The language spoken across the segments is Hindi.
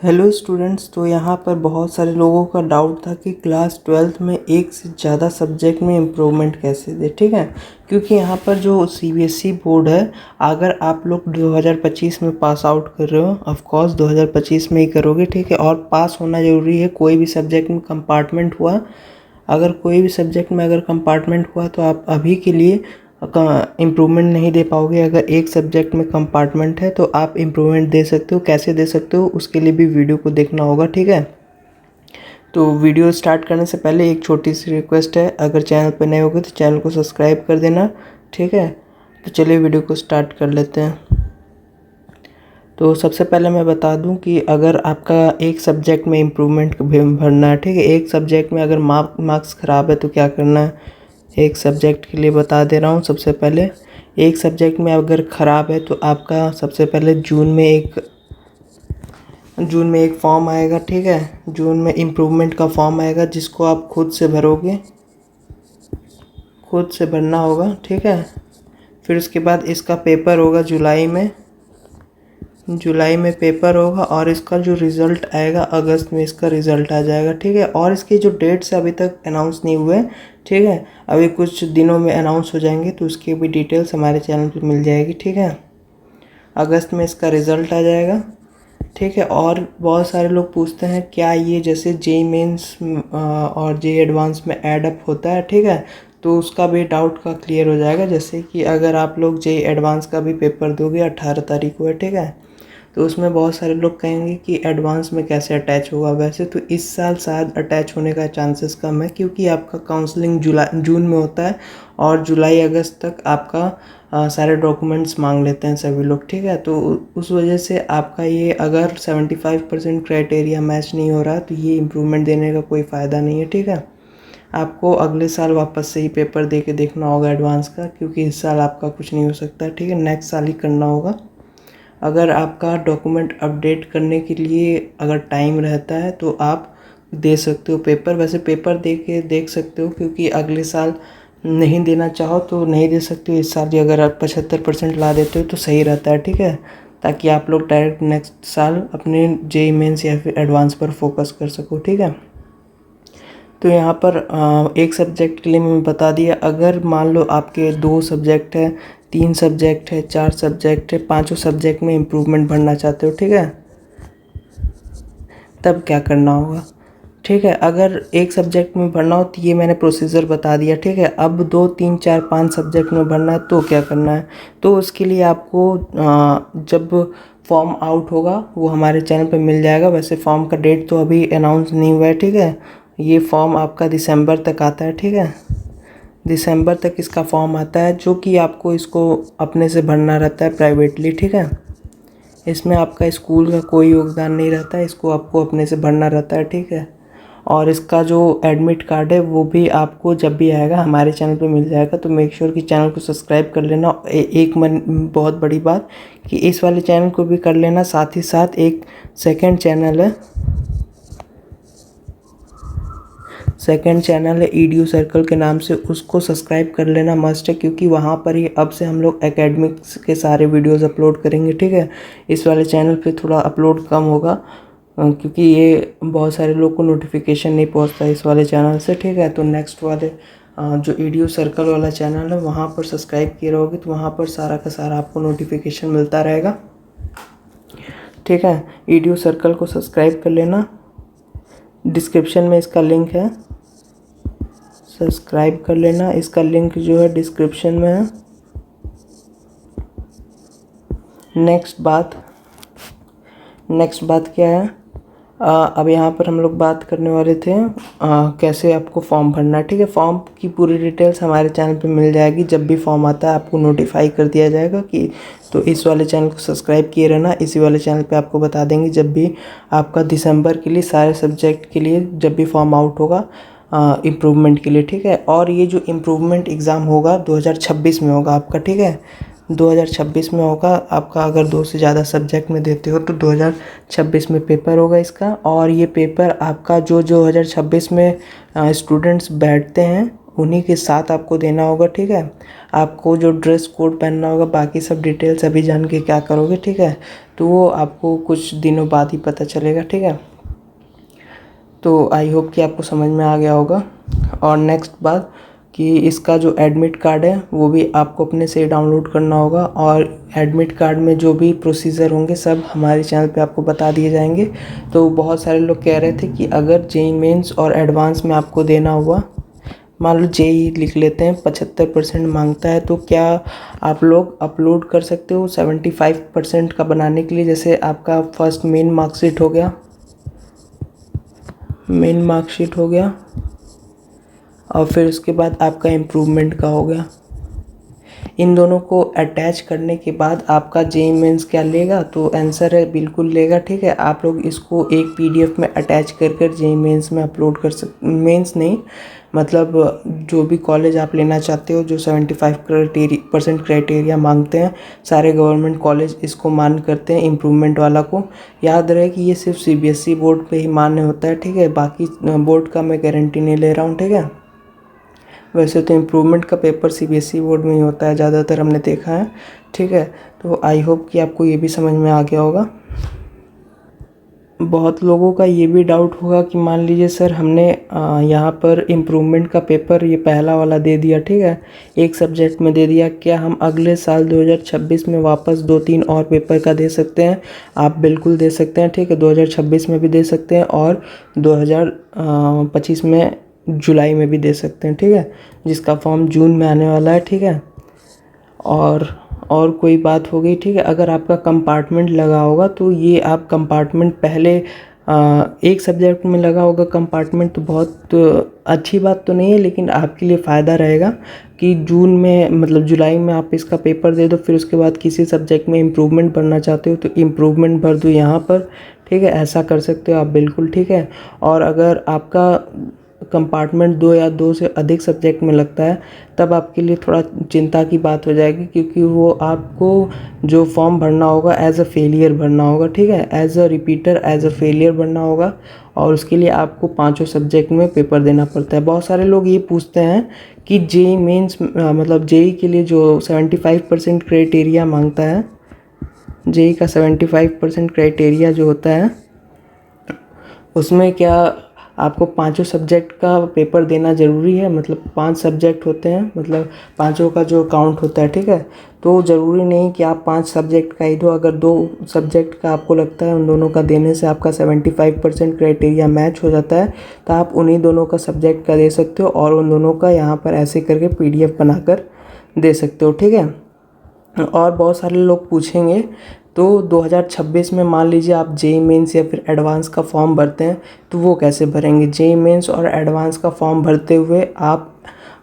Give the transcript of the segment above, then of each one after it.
Hello students. तो यहाँ पर बहुत सारे लोगों का डाउट था कि क्लास 12th में एक से ज़्यादा सब्जेक्ट में इम्प्रूवमेंट कैसे दे। ठीक है, क्योंकि यहाँ पर जो सीबीएसई बोर्ड है, अगर आप लोग 2025 में पास आउट कर रहे हो, ऑफ कोर्स 2025 में ही करोगे। ठीक है, और पास होना ज़रूरी है। कोई भी सब्जेक्ट में कंपार्टमेंट हुआ, अगर कोई भी सब्जेक्ट में अगर कंपार्टमेंट हुआ तो आप अभी के लिए इम्प्रूवमेंट नहीं दे पाओगे। अगर एक सब्जेक्ट में कंपार्टमेंट है तो आप इम्प्रूवमेंट दे सकते हो। कैसे दे सकते हो उसके लिए भी वीडियो को देखना होगा। ठीक है, तो वीडियो स्टार्ट करने से पहले एक छोटी सी रिक्वेस्ट है, अगर चैनल पर नए होगे तो चैनल को सब्सक्राइब कर देना। ठीक है, तो चलिए वीडियो को स्टार्ट कर लेते हैं। तो सबसे पहले मैं बता दूं कि अगर आपका एक सब्जेक्ट में इम्प्रूवमेंट भरना है, ठीक है, एक सब्जेक्ट में अगर मार्क्स ख़राब है तो क्या करना है, एक सब्जेक्ट के लिए बता दे रहा हूँ। सबसे पहले एक सब्जेक्ट में अगर ख़राब है तो आपका सबसे पहले जून में एक फॉर्म आएगा। ठीक है, जून में इम्प्रूवमेंट का फॉर्म आएगा जिसको आप खुद से भरोगे, खुद से भरना होगा। ठीक है, फिर उसके बाद इसका पेपर होगा जुलाई में पेपर होगा, और इसका जो रिज़ल्ट आएगा अगस्त में इसका रिज़ल्ट आ जाएगा। ठीक है, और इसकी जो डेट्स अभी तक अनाउंस नहीं हुए। ठीक है, अभी कुछ दिनों में अनाउंस हो जाएंगे, तो उसकी भी डिटेल्स हमारे चैनल पे मिल जाएगी। ठीक है, अगस्त में इसका रिज़ल्ट आ जाएगा। ठीक है, और बहुत सारे लोग पूछते हैं क्या ये जैसे जेई मेंस और जेई एडवांस में ऐड अप होता है। ठीक है, तो उसका भी डाउट का क्लियर हो जाएगा। जैसे कि अगर आप लोग जेई एडवांस का भी पेपर दोगे 18 तारीख को है, ठीक है, तो उसमें बहुत सारे लोग कहेंगे कि एडवांस में कैसे अटैच होगा। वैसे तो इस साल शायद अटैच होने का चांसेस कम है, क्योंकि आपका काउंसलिंग जून में होता है, और जुलाई अगस्त तक आपका सारे डॉक्यूमेंट्स मांग लेते हैं सभी लोग। ठीक है, तो उस वजह से आपका ये अगर 75% क्राइटेरिया मैच नहीं हो रहा तो ये इम्प्रूवमेंट देने का कोई फ़ायदा नहीं है। ठीक है, आपको अगले साल वापस से ही पेपर दे के देखना होगा एडवांस का, क्योंकि इस साल आपका कुछ नहीं हो सकता। ठीक है, नेक्स्ट साल ही करना होगा। अगर आपका डॉक्यूमेंट अपडेट करने के लिए अगर टाइम रहता है तो आप दे सकते हो पेपर। वैसे पेपर दे के देख सकते हो, क्योंकि अगले साल नहीं देना चाहो तो नहीं दे सकते हो। इस साल ही अगर आप 75% ला देते हो तो सही रहता है। ठीक है, ताकि आप लोग डायरेक्ट नेक्स्ट साल अपने जेई मेंस या फिर एडवांस पर फोकस कर सको। ठीक है, तो यहाँ पर एक सब्जेक्ट के लिए मैं बता दिया। अगर मान लो आपके 2 सब्जेक्ट है, 3 सब्जेक्ट है, 4 सब्जेक्ट है, 5 सब्जेक्ट में इम्प्रूवमेंट भरना चाहते हो, ठीक है, तब क्या करना होगा। ठीक है, अगर एक सब्जेक्ट में भरना हो तो ये मैंने प्रोसीजर बता दिया। ठीक है, अब 2, 3, 4, 5 सब्जेक्ट में भरना है तो क्या करना है। तो उसके लिए आपको जब फॉर्म आउट होगा वो हमारे चैनल पे मिल जाएगा। वैसे फॉर्म का डेट तो अभी अनाउंस नहीं हुआ है। ठीक है, ये फॉर्म आपका दिसंबर तक आता है। ठीक है, दिसंबर तक इसका फॉर्म आता है, जो कि आपको इसको अपने से भरना रहता है प्राइवेटली। ठीक है, इसमें आपका स्कूल का कोई योगदान नहीं रहता है, इसको आपको अपने से भरना रहता है। ठीक है, और इसका जो एडमिट कार्ड है वो भी आपको जब भी आएगा हमारे चैनल पे मिल जाएगा। तो मेक श्योर कि चैनल को सब्सक्राइब कर लेना। एक बहुत बड़ी बात कि इस वाले चैनल को भी कर लेना। साथ ही साथ एक सेकंड चैनल है ईडीयू सर्कल के नाम से, उसको सब्सक्राइब कर लेना मस्ट है, क्योंकि वहाँ पर ही अब से हम लोग एकेडमिक्स के सारे वीडियोस अपलोड करेंगे। ठीक है, इस वाले चैनल पे थोड़ा अपलोड कम होगा, क्योंकि ये बहुत सारे लोग को नोटिफिकेशन नहीं पहुँचता इस वाले चैनल से। ठीक है, तो नेक्स्ट वाले जो ईडीयू सर्कल वाला चैनल है वहाँ पर सब्सक्राइब किए रहोगे तो वहाँ पर सारा का सारा आपको नोटिफिकेशन मिलता रहेगा। ठीक है, ईडीयू सर्कल को सब्सक्राइब कर लेना। डिस्क्रिप्शन में इसका लिंक है, सब्सक्राइब कर लेना। इसका लिंक जो है डिस्क्रिप्शन में है। नेक्स्ट बात क्या है, अब यहाँ पर हम लोग बात करने वाले थे कैसे आपको फॉर्म भरना है। ठीक है, फॉर्म की पूरी डिटेल्स हमारे चैनल पे मिल जाएगी। जब भी फॉर्म आता है आपको नोटिफाई कर दिया जाएगा कि, तो इस वाले चैनल को सब्सक्राइब किए रहना। इसी वाले चैनल पे आपको बता देंगे जब भी आपका दिसंबर के लिए सारे सब्जेक्ट के लिए जब भी फॉर्म आउट होगा इम्प्रूवमेंट के लिए। ठीक है, और ये जो इम्प्रूवमेंट एग्ज़ाम होगा 2026 में होगा आपका। ठीक है, 2026 में होगा आपका। अगर 2 से ज़्यादा सब्जेक्ट में देते हो तो 2026 में पेपर होगा इसका। और ये पेपर आपका जो 2026 में स्टूडेंट्स बैठते हैं उन्हीं के साथ आपको देना होगा, ठीक है। आपको जो ड्रेस कोड पहनना होगा, बाकी सब डिटेल्स अभी जान के क्या करोगे, ठीक है, तो वो आपको कुछ दिनों बाद ही पता चलेगा, ठीक है। तो आई होप कि आपको समझ में आ गया होगा। और नेक्स्ट बात कि इसका जो एडमिट कार्ड है वो भी आपको अपने से डाउनलोड करना होगा, और एडमिट कार्ड में जो भी प्रोसीजर होंगे सब हमारे चैनल पे आपको बता दिए जाएंगे। तो बहुत सारे लोग कह रहे थे कि अगर जेईई मेंस और एडवांस में आपको देना हुआ, मान लो जेईई लिख लेते हैं, 75% मांगता है, तो क्या आप लोग अपलोड कर सकते हो 75% का बनाने के लिए। जैसे आपका फर्स्ट मेन मार्कशीट हो गया, और फिर उसके बाद आपका इम्प्रूवमेंट का हो गया। इन दोनों को अटैच करने के बाद आपका जेईई मेंस क्या लेगा, तो आंसर है बिल्कुल लेगा, ठीक है। आप लोग इसको एक पीडीएफ में अटैच कर कर जेईई मेंस में अपलोड कर सकते, मेंस नहीं मतलब जो भी कॉलेज आप लेना चाहते हो, जो 75% क्राइटेरिया मांगते हैं, सारे गवर्नमेंट कॉलेज इसको मान करते हैं इम्प्रूवमेंट वाला को। याद रहे कि ये सिर्फ सीबीएसई बोर्ड पे ही मान्य होता है, ठीक है, बाकी बोर्ड का मैं गारंटी नहीं ले रहा हूँ, ठीक है। वैसे तो इम्प्रूवमेंट का पेपर सीबीएसई बोर्ड में ही होता है ज़्यादातर, हमने देखा है, ठीक है। तो आई होप कि आपको ये भी समझ में आ गया होगा। बहुत लोगों का ये भी डाउट होगा कि मान लीजिए सर हमने यहाँ पर इम्प्रूवमेंट का पेपर ये पहला वाला दे दिया, ठीक है, एक सब्जेक्ट में दे दिया, क्या हम अगले साल 2026 में वापस 2-3 और पेपर का दे सकते हैं। आप बिल्कुल दे सकते हैं, ठीक है, 2026 में भी दे सकते हैं और 2025 में जुलाई में भी दे सकते हैं, ठीक है, जिसका फॉर्म जून में आने वाला है, ठीक है। और कोई बात हो गई, ठीक है, अगर आपका कंपार्टमेंट लगा होगा तो ये आप कंपार्टमेंट पहले एक सब्जेक्ट में लगा होगा कंपार्टमेंट, तो बहुत अच्छी बात तो नहीं है, लेकिन आपके लिए फ़ायदा रहेगा कि जून में मतलब जुलाई में आप इसका पेपर दे दो, फिर उसके बाद किसी सब्जेक्ट में इम्प्रूवमेंट भरना चाहते हो तो इम्प्रूवमेंट भर दो यहाँ पर, ठीक है, ऐसा कर सकते हो आप बिल्कुल, ठीक है। और अगर आपका कंपार्टमेंट 2 या 2 से अधिक सब्जेक्ट में लगता है, तब आपके लिए थोड़ा चिंता की बात हो जाएगी, क्योंकि वो आपको जो फॉर्म भरना होगा एज अ फेलियर भरना होगा, ठीक है, as a repeater, as a failure भरना होगा, और उसके लिए आपको 5 सब्जेक्ट में पेपर देना पड़ता है। बहुत सारे लोग ये पूछते हैं कि जेईई मेंस मतलब जेईई के लिए जो 75% क्राइटेरिया मांगता है, जेईई का 75% क्राइटेरिया जो होता है, उसमें क्या आपको 5 सब्जेक्ट का पेपर देना ज़रूरी है। मतलब 5 सब्जेक्ट होते हैं, मतलब पाँचों का जो काउंट होता है, ठीक है, तो ज़रूरी नहीं कि आप 5 सब्जेक्ट का ही दो। अगर 2 सब्जेक्ट का आपको लगता है उन दोनों का देने से आपका 75% क्राइटेरिया मैच हो जाता है, तो आप उन्हीं दोनों का सब्जेक्ट का दे सकते हो, और उन दोनों का यहाँ पर ऐसे करके पीडीएफ बनाकर दे सकते हो, ठीक है। और बहुत सारे लोग पूछेंगे, तो 2026 में मान लीजिए आप जेईई मेंस या फिर एडवांस का फॉर्म भरते हैं, तो वो कैसे भरेंगे। जेईई मेंस और एडवांस का फॉर्म भरते हुए आप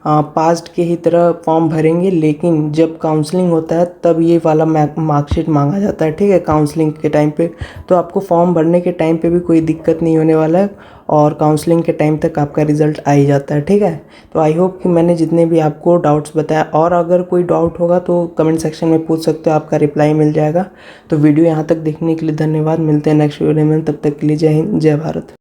पास्ट के ही तरह फॉर्म भरेंगे, लेकिन जब काउंसलिंग होता है तब ये वाला मार्कशीट मांगा जाता है, ठीक है, काउंसलिंग के टाइम पे। तो आपको फॉर्म भरने के टाइम पे भी कोई दिक्कत नहीं होने वाला है, और काउंसलिंग के टाइम तक आपका रिज़ल्ट आ ही जाता है, ठीक है। तो आई होप कि मैंने जितने भी आपको डाउट्स बताया, और अगर कोई डाउट होगा तो कमेंट सेक्शन में पूछ सकते हो, आपका रिप्लाई मिल जाएगा। तो वीडियो यहाँ तक देखने के लिए धन्यवाद। मिलते हैं नेक्स्ट वीडियो में, तब तक के लिए जय हिंद, जय भारत।